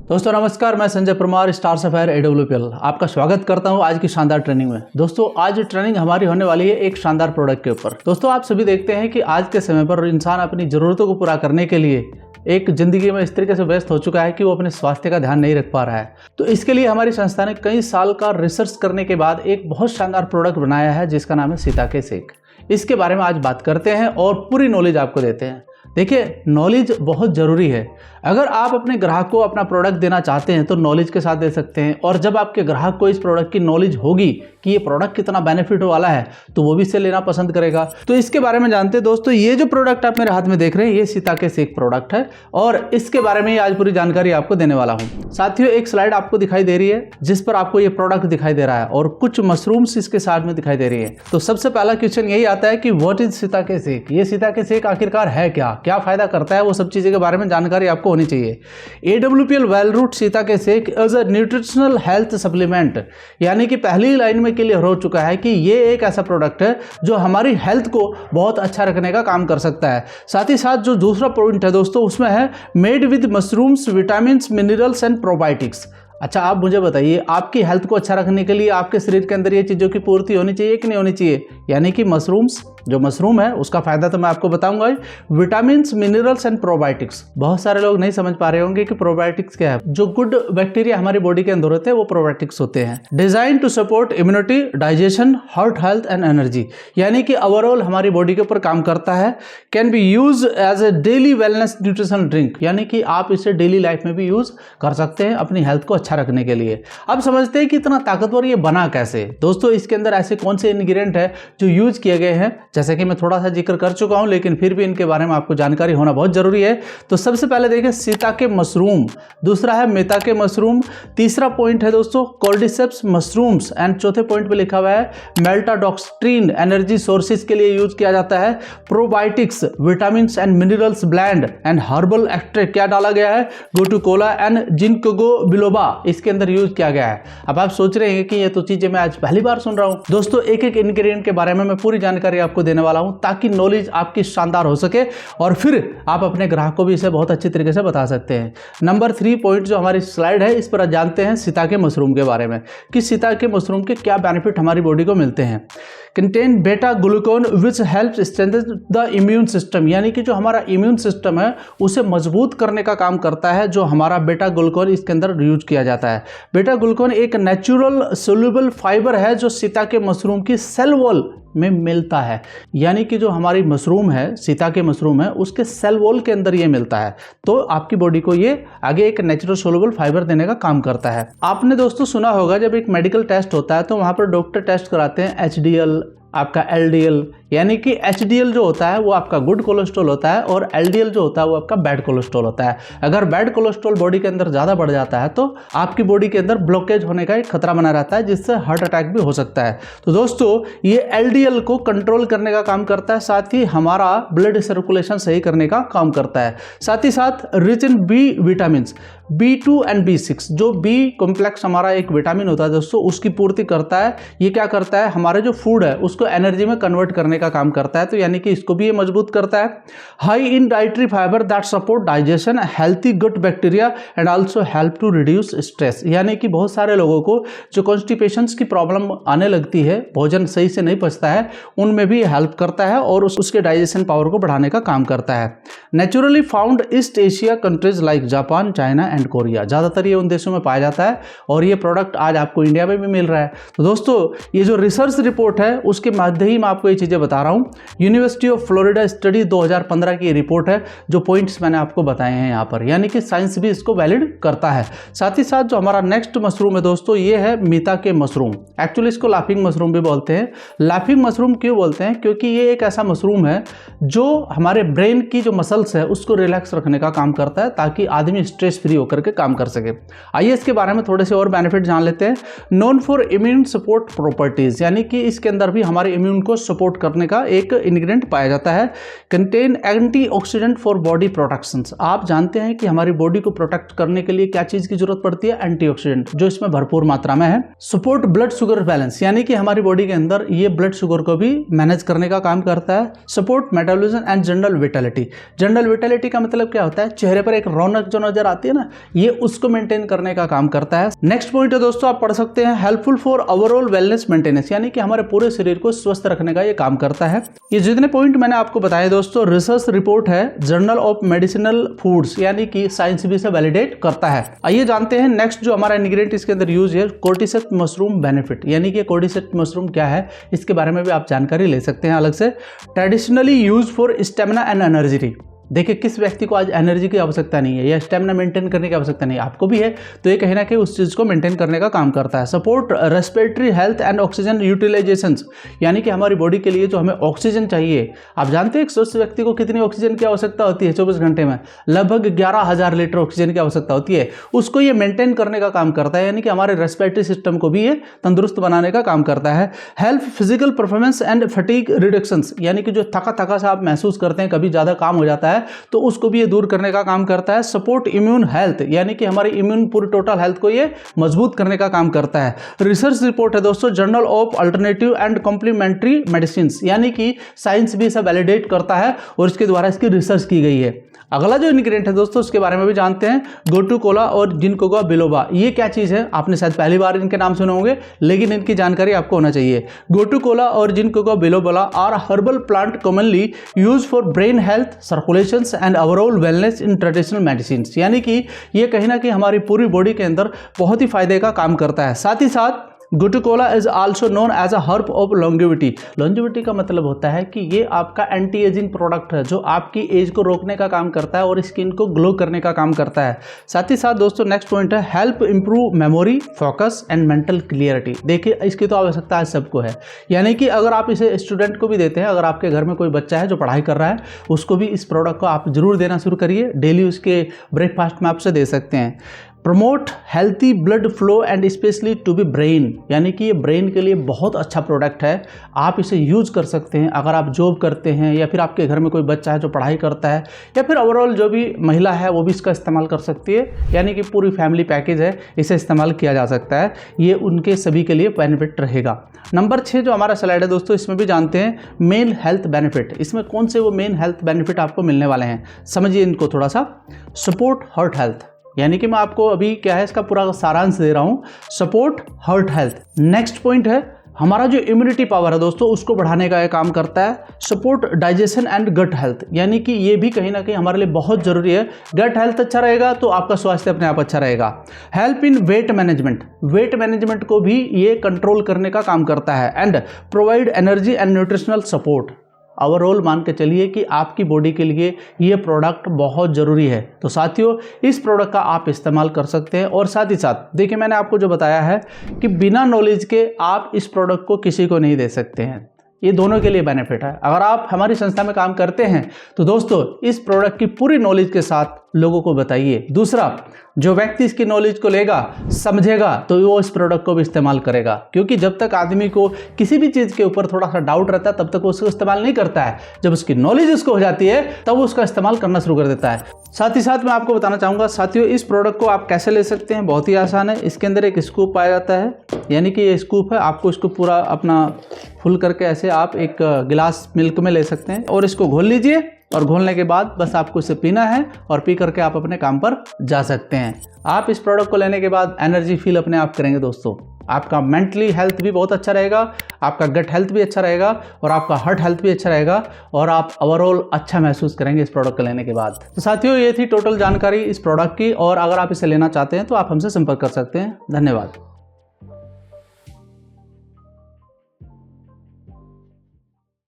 दोस्तों नमस्कार, मैं Sanjay Parmar star sapphire AWPL आपका स्वागत करता हूं आज की शानदार ट्रेनिंग में। दोस्तों आज ट्रेनिंग हमारी होने वाली है एक शानदार प्रोडक्ट के ऊपर। दोस्तों आप सभी देखते हैं कि आज के समय पर इंसान अपनी ज़रूरतों को पूरा करने के लिए एक ज़िंदगी में इस तरीके से व्यस्त हो चुका है कि वो अपने स्वास्थ्य का ध्यान नहीं रख पा रहा है। तो इसके लिए हमारी संस्था ने कई साल का रिसर्च करने के बाद एक बहुत शानदार प्रोडक्ट बनाया है जिसका नाम है सीताके शेक। इसके बारे में आज बात करते हैं और पूरी नॉलेज आपको देते हैं। देखिए, नॉलेज बहुत ज़रूरी है। अगर आप अपने ग्राहक को अपना प्रोडक्ट देना चाहते हैं तो नॉलेज के साथ दे सकते हैं, और जब आपके ग्राहक को इस प्रोडक्ट की नॉलेज होगी कि ये प्रोडक्ट कितना बेनिफिट वाला है तो वो भी इसे लेना पसंद करेगा। तो इसके बारे में जानते हैं। दोस्तों ये जो प्रोडक्ट आप मेरे हाथ में देख रहे हैं ये सीताके शेक प्रोडक्ट है और इसके बारे में आज पूरी जानकारी आपको देने वाला हूँ। साथियों एक स्लाइड आपको दिखाई दे रही है जिस पर आपको ये प्रोडक्ट दिखाई दे रहा है और कुछ मशरूम्स इसके साथ में दिखाई दे रही है। तो सबसे पहला क्वेश्चन यही आता है कि व्हाट इज सीताके शेक। ये सीताके शेक आखिरकार है क्या फायदा करता है, वो सब चीज़ों के बारे में जानकारी आपको होनी चाहिए। AWPL Wellroot shiitake shake as a nutritional health supplement, यानी कि पहली लाइन में क्लियर हो चुका है कि ये एक ऐसा प्रोडक्ट है जो हमारी हेल्थ को बहुत अच्छा रखने का काम कर सकता है। साथ ही साथ जो दूसरा पॉइंट है दोस्तों उसमें है made with mushrooms, vitamins, minerals and probiotics. अच्छा आप मुझे बताइए, आपकी हेल्थ को अच्छा रखने के लिए आपके शरीर के अंदर ये चीज़ों की पूर्ति होनी चाहिए कि नहीं होनी चाहिए। यानी कि मशरूम्स, जो मशरूम है उसका फायदा तो मैं आपको बताऊंगा। Vitamins, minerals and probiotics. बहुत सारे लोग नहीं समझ पा रहे होंगे कि प्रोबायोटिक्स क्या है। जो गुड बैक्टीरिया हमारी बॉडी के अंदर होते हैं वो प्रोबायोटिक्स होते हैं। Designed to support immunity, digestion, heart health and energy, यानी कि ओवरऑल हमारी बॉडी के ऊपर काम करता है। Can be use as a daily wellness nutrition drink, यानी कि आप इसे डेली लाइफ में भी यूज कर सकते हैं अपनी हेल्थ को अच्छा रखने के लिए। अब समझते हैं कि इतना ताकतवर ये बना कैसे। दोस्तों इसके अंदर ऐसे कौन से इंग्रेडिएंट है जो यूज किए गए हैं, जैसे कि मैं थोड़ा सा जिक्र कर चुका हूं लेकिन फिर भी इनके बारे में आपको जानकारी होना बहुत जरूरी है। तो सबसे पहले देखिए सीताके मशरूम, दूसरा है मेताके मशरूम, तीसरा पॉइंट है दोस्तों कॉर्डिसेप्स मशरूम्स, एंड चौथे पॉइंट पे लिखा हुआ है मेल्टाडॉक्स्ट्रीन, एनर्जी सोर्सेज के लिए यूज किया जाता है। Probiotics, vitamin and minerals blend and herbal extract क्या डाला गया है, गोटुकोला एंड जिंकोगो बिलोबा इसके अंदर यूज किया गया है। अब आप सोच रहे हैं कि ये तो चीजें मैं आज पहली बार सुन रहा हूं। दोस्तों एक एक इंग्रेडिएंट के बारे में मैं पूरी जानकारी आपको देने वाला हूं ताकि नॉलेज आपकी शानदार हो सके और फिर आप अपने ग्राहक को भी इसे बहुत अच्छी तरीके से बता सकते हैं। नंबर 3 पॉइंट जो हमारी स्लाइड है इस पर जानते हैं सीताके मशरूम के बारे में कि सीताके मशरूम के क्या बेनिफिट हमारी बॉडी को मिलते हैं। Contain beta glucan which help strengthen the immune system, यानी कि जो हमारा इम्यून सिस्टम है उसे मजबूत करने का काम करता है। जो हमारा बेटा ग्लूकोन इसके अंदर यूज किया जाता है। बेटा ग्लूकोन एक नेचुरल सोल्यूबल फाइबर है जो सीताके मशरूम की सेल वॉल में मिलता है, यानी कि जो हमारी मशरूम है, सीताके मशरूम है, उसके सेल वॉल के अंदर ये मिलता है। तो आपकी बॉडी को ये आगे एक नेचुरल सोल्यूबल फाइबर देने का काम करता है। आपने दोस्तों सुना होगा जब एक मेडिकल टेस्ट होता है तो वहां पर डॉक्टर टेस्ट कराते हैं HDL, आपका LDL, यानी कि HDL जो होता है वो आपका गुड कोलेस्ट्रॉल होता है और LDL जो होता है वो आपका बैड कोलेस्ट्रॉल होता है। अगर बैड कोलेस्ट्रॉल बॉडी के अंदर ज़्यादा बढ़ जाता है तो आपकी बॉडी के अंदर ब्लॉकेज होने का एक खतरा बना रहता है जिससे हार्ट अटैक भी हो सकता है। तो दोस्तों ये LDL को कंट्रोल करने का काम करता है, साथ ही हमारा ब्लड सर्कुलेशन सही करने का काम करता है। साथ ही साथ rich in B vitamin B2 and B6, जो B कॉम्प्लेक्स हमारा एक विटामिन होता है दोस्तों उसकी पूर्ति करता है। ये क्या करता है, हमारे जो फूड है उसको एनर्जी में कन्वर्ट करने का काम करता है, तो यानी कि इसको भी ये मजबूत करता है। High in dietary fibre that support digestion, healthy gut bacteria and also help to reduce stress, यानी कि बहुत सारे लोगों को जो कॉन्स्टिपेशंस की प्रॉब्लम आने लगती है, भोजन सही से नहीं पचता है, उनमें भी हेल्प करता है और उसके डाइजेशन पावर को बढ़ाने का काम करता है। Naturally found east Asia countries like Japan, China and Korea, ज़्यादातर ये उन देशों में पाया जाता है और ये प्रोडक्ट आज आपको इंडिया में भी मिल रहा है। तो दोस्तों ये जो रिसर्च रिपोर्ट है उसके माध्यम ही मैं आपको ये चीज़ें बता रहा हूँ। यूनिवर्सिटी ऑफ फ्लोरिडा स्टडी 2015 की रिपोर्ट है, जो पॉइंट्स मैंने आपको बताए हैं यहाँ पर, यानी कि साइंस भी इसको वैलिड करता है। साथ ही साथ जो हमारा नेक्स्ट मशरूम है दोस्तों ये है मेताके मशरूम। एक्चुअली इसको लाफिंग मशरूम भी बोलते हैं। लाफिंग मशरूम क्यों बोलते हैं, क्योंकि ये एक ऐसा मशरूम है जो हमारे ब्रेन की जो मसल्स है उसको रिलैक्स रखने का काम करता है ताकि आदमी स्ट्रेस फ्री होकर के काम कर सके। आइए इसके बारे में थोड़े से और बेनिफिट जान लेते हैं। Known for immune support properties, यानी कि इसके अंदर भी हमारी हमारे इम्यून को सपोर्ट करने का एक इंग्रेडिएंट पाया जाता है। Contain antioxidant for body protections. आप जानते हैं कि हमारी बॉडी को प्रोटेक्ट करने के लिए क्या चीज की जरूरत पड़ती है? एंटीऑक्सीडेंट, जो इसमें भरपूर मात्रा में है। सपोर्ट ब्लड शुगर बैलेंस, यानी कि हमारी बॉडी के अंदर ये ब्लड शुगर को भी मैनेज करने का काम करता है। Support metabolism and general vitality. General vitality का मतलब क्या होता है? चेहरे पर एक रौनक जो नजर आती है ना, ये उसको मेंटेन करने का काम करता है। नेक्स्ट पॉइंट है दोस्तों, आप पढ़ सकते हैं helpful for overall wellness maintenance, यानी कि हमारे पूरे शरीर को स्वस्थ रखने का ये काम करता है। ये जितने पॉइंट मैंने आपको बताए दोस्तों, रिसर्च रिपोर्ट है जर्नल ऑफ मेडिसिनल फूड्स, यानी कि साइंस भी इसे वैलिडेट करता है। आइए जानते हैं नेक्स्ट जो हमारा इंग्रेडिएंट इसके अंदर यूज है, कोर्टिसेप्स मशरूम बेनिफिट, यानी कि कोर्टिसेप्स मशरूम क्या है, इसके बारे में भी आप जानकारी ले सकते हैं अलग से। Traditionally use for stamina and energy. देखिए, किस व्यक्ति को आज एनर्जी की आवश्यकता नहीं है या स्टेमिना मेंटेन करने की आवश्यकता नहीं है, आपको भी है, तो ये कहीं ना कहीं उस चीज़ को मेंटेन करने का काम करता है। Support respiratory health and oxygen utilisations, यानी कि हमारी बॉडी के लिए जो हमें ऑक्सीजन चाहिए, आप जानते हैं एक स्वस्थ व्यक्ति को कितनी ऑक्सीजन की आवश्यकता होती है? 24 घंटे में लगभग 11,000 लीटर ऑक्सीजन की आवश्यकता होती है। उसको ये मेंटेन करने का काम करता है, यानी कि हमारे रेस्पिरेटरी सिस्टम को भी ये तंदुरुस्त बनाने का काम करता है। Help physical performance and fatigue reductions, यानी कि जो थका थका सा आप महसूस करते हैं, कभी ज़्यादा काम हो जाता है तो उसको भी ये दूर करने का काम करता है। सपोर्ट इम्यून हेल्थ, यानी कि हमारी इम्यून पूरी टोटल हेल्थ को ये मजबूत करने का काम करता है। रिसर्च रिपोर्ट है दोस्तों journal of alternative and complementary medicine, यानी कि साइंस भी इसे वैलिडेट करता है और इसके द्वारा इसकी रिसर्च की गई है। अगला जो इंग्रेडिएंट है दोस्तों, उसके बारे में भी जानते हैं, गोटू कोला और जिनकोगा बिलोबा। ये क्या चीज़ है? आपने शायद पहली बार इनके नाम सुने होंगे, लेकिन इनकी जानकारी आपको होना चाहिए। गोटू कोला और ginkgo biloba are herbal plant commonly use for brain health, circulation and overall wellness in traditional medicine, यानी कि ये कहीं ना कहीं हमारी पूरी बॉडी के अंदर बहुत ही फायदे का काम करता है। साथ ही साथ gotu kola is also known as a herb of longevity. Longevity का मतलब होता है कि ये आपका एंटी एजिंग प्रोडक्ट है, जो आपकी एज को रोकने का काम करता है और स्किन को ग्लो करने का काम करता है। साथ ही साथ दोस्तों नेक्स्ट पॉइंट है help improve memory, focus and mental clarity. देखिए, इसकी तो आवश्यकता आज सबको है, यानी कि अगर आप इसे स्टूडेंट को भी देते हैं, अगर आपके घर में कोई बच्चा है जो पढ़ाई कर रहा है, उसको भी इस प्रोडक्ट को आप जरूर देना शुरू करिए। डेली उसके ब्रेकफास्ट में आप उसे दे सकते हैं। Promote healthy blood flow and specially to be brain, यानी कि ये ब्रेन के लिए बहुत अच्छा प्रोडक्ट है। आप इसे यूज कर सकते हैं अगर आप जॉब करते हैं, या फिर आपके घर में कोई बच्चा है जो पढ़ाई करता है, या फिर ओवरऑल जो भी महिला है वो भी इसका इस्तेमाल कर सकती है, यानी कि पूरी फैमिली पैकेज है, इसे इस्तेमाल किया जा सकता है। ये उनके सभी के लिए बेनिफिट रहेगा। नंबर 6 जो हमारा स्लाइड है दोस्तों, इसमें भी जानते हैं मेन हेल्थ बेनिफिट। इसमें कौन से वो मेन हेल्थ बेनिफिट आपको मिलने वाले हैं, समझिए इनको थोड़ा सा। सपोर्ट हार्ट हेल्थ, यानी कि मैं आपको अभी क्या है इसका पूरा सारांश दे रहा हूं। Support heart health. Next point है हमारा जो इम्यूनिटी पावर है दोस्तों, उसको बढ़ाने का यह काम करता है। Support digestion and gut health, यानी कि ये भी कहीं ना कहीं हमारे लिए बहुत जरूरी है। गट हेल्थ अच्छा रहेगा तो आपका स्वास्थ्य अपने आप अच्छा रहेगा। Help in weight management, weight management को भी ये कंट्रोल करने का काम करता है। And provide energy and nutritional support. Overall मान के चलिए कि आपकी बॉडी के लिए ये प्रोडक्ट बहुत ज़रूरी है। तो साथियों, इस प्रोडक्ट का आप इस्तेमाल कर सकते हैं। और साथ ही साथ देखिए, मैंने आपको जो बताया है कि बिना नॉलेज के आप इस प्रोडक्ट को किसी को नहीं दे सकते हैं। ये दोनों के लिए बेनिफिट है। अगर आप हमारी संस्था में काम करते हैं तो दोस्तों इस प्रोडक्ट की पूरी नॉलेज के साथ लोगों को बताइए। दूसरा, जो व्यक्ति इसकी नॉलेज को लेगा, समझेगा, तो वो इस प्रोडक्ट को भी इस्तेमाल करेगा, क्योंकि जब तक आदमी को किसी भी चीज़ के ऊपर थोड़ा सा डाउट रहता है तब तक वो उसको इस्तेमाल नहीं करता है। जब उसकी नॉलेज उसको हो जाती है तब वो उसका इस्तेमाल करना शुरू कर देता है। साथ ही साथ मैं आपको बताना चाहूँगा साथियों, इस प्रोडक्ट को आप कैसे ले सकते हैं, बहुत ही आसान है। इसके अंदर एक स्कूप पाया जाता है, यानी कि ये स्कूप है, आपको इसको पूरा अपना फुल करके ऐसे आप एक गिलास मिल्क में ले सकते हैं और इसको घोल लीजिए। और घोलने के बाद बस आपको इसे पीना है और पी करके आप अपने काम पर जा सकते हैं। आप इस प्रोडक्ट को लेने के बाद एनर्जी फील अपने आप करेंगे दोस्तों। आपका मेंटली हेल्थ भी बहुत अच्छा रहेगा, आपका गट हेल्थ भी अच्छा रहेगा और आपका हार्ट हेल्थ भी अच्छा रहेगा और आप ओवरऑल अच्छा महसूस करेंगे इस प्रोडक्ट को लेने के बाद। तो साथियों, ये थी टोटल जानकारी इस प्रोडक्ट की, और अगर आप इसे लेना चाहते हैं तो आप हमसे संपर्क कर सकते हैं। धन्यवाद।